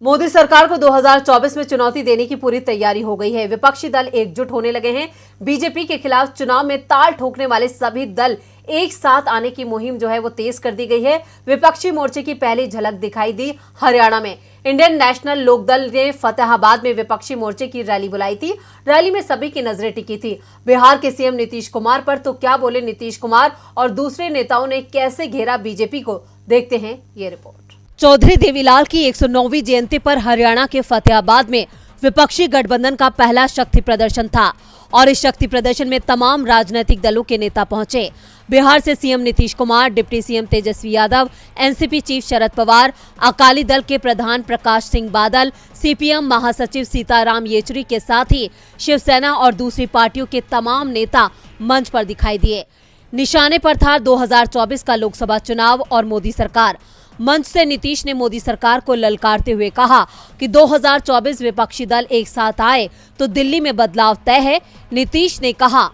मोदी सरकार को 2024 में चुनौती देने की पूरी तैयारी हो गई है। विपक्षी दल एकजुट होने लगे हैं। बीजेपी के खिलाफ चुनाव में ताल ठोकने वाले सभी दल एक साथ आने की मुहिम जो है वो तेज कर दी गई है। विपक्षी मोर्चे की पहली झलक दिखाई दी हरियाणा में। इंडियन नेशनल लोकदल ने फतेहाबाद में विपक्षी मोर्चे की रैली बुलाई थी। रैली में सभी की नजरें टिकी थी बिहार के सीएम नीतीश कुमार पर। तो क्या बोले नीतीश कुमार और दूसरे नेताओं ने कैसे घेरा बीजेपी को, देखते हैं ये रिपोर्ट। चौधरी देवीलाल की 109वीं जयंती पर हरियाणा के फतेहाबाद में विपक्षी गठबंधन का पहला शक्ति प्रदर्शन था और इस शक्ति प्रदर्शन में तमाम राजनीतिक दलों के नेता पहुंचे। बिहार से CM Nitish Kumar, deputy CM Tejashwi Yadav, NCP chief Sharad Pawar, Akali Dal के प्रधान प्रकाश सिंह बादल, सीपीएम महासचिव सीताराम येचुरी के साथ ही शिवसेना और दूसरी पार्टियों के तमाम नेता मंच पर दिखाई दिए। निशाने पर था 2024 का लोकसभा चुनाव और मोदी सरकार। मंच से नीतीश ने मोदी सरकार को ललकारते हुए कहा कि 2024 विपक्षी दल एक साथ आए तो दिल्ली में बदलाव तय है। नीतीश ने कहा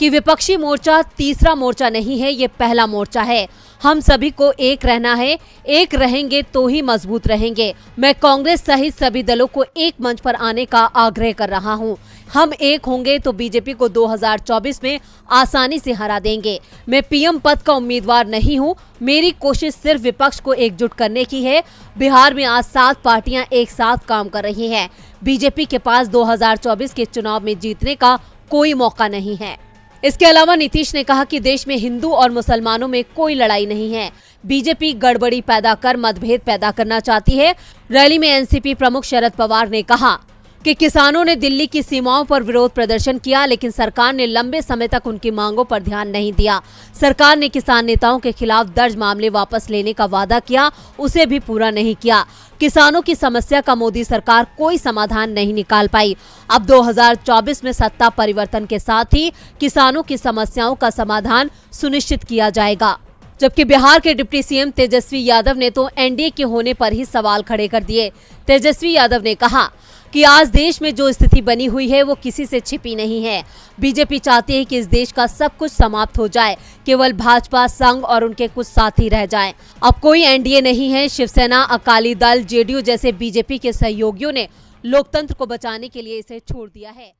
कि विपक्षी मोर्चा तीसरा मोर्चा नहीं है, ये पहला मोर्चा है। हम सभी को एक रहना है, एक रहेंगे तो ही मजबूत रहेंगे। मैं कांग्रेस सहित सभी दलों को एक मंच पर आने का आग्रह कर रहा हूं। हम एक होंगे तो बीजेपी को 2024 में आसानी से हरा देंगे। मैं पीएम पद का उम्मीदवार नहीं हूं। मेरी कोशिश सिर्फ विपक्ष को एकजुट करने की है। बिहार में आज 7 पार्टियां एक साथ काम कर रही हैं। बीजेपी के पास 2024 के चुनाव में जीतने का कोई मौका नहीं है। इसके अलावा नीतीश ने कहा कि देश में हिंदू और मुसलमानों में कोई लड़ाई नहीं है। बीजेपी गड़बड़ी पैदा कर मतभेद पैदा करना चाहती है। रैली में एनसीपी प्रमुख शरद पवार ने कहा कि किसानों ने दिल्ली की सीमाओं पर विरोध प्रदर्शन किया, लेकिन सरकार ने लंबे समय तक उनकी मांगों पर ध्यान नहीं दिया। सरकार ने किसान नेताओं के खिलाफ दर्ज मामले वापस लेने का वादा किया, उसे भी पूरा नहीं किया। किसानों की समस्या का मोदी सरकार कोई समाधान नहीं निकाल पाई। अब 2024 में सत्ता परिवर्तन के साथ ही किसानों की समस्याओं का समाधान सुनिश्चित किया जाएगा। जबकि बिहार के डिप्टी सीएम तेजस्वी यादव ने तो एनडीए के होने पर ही सवाल खड़े कर दिए। तेजस्वी यादव ने कहा कि आज देश में जो स्थिति बनी हुई है वो किसी से छिपी नहीं है। बीजेपी चाहती है कि इस देश का सब कुछ समाप्त हो जाए, केवल भाजपा, संघ और उनके कुछ साथी रह जाएं। अब कोई एनडीए नहीं है। शिवसेना, अकाली दल, जेडीयू जैसे बीजेपी के सहयोगियों ने लोकतंत्र को बचाने के लिए इसे छोड़ दिया है।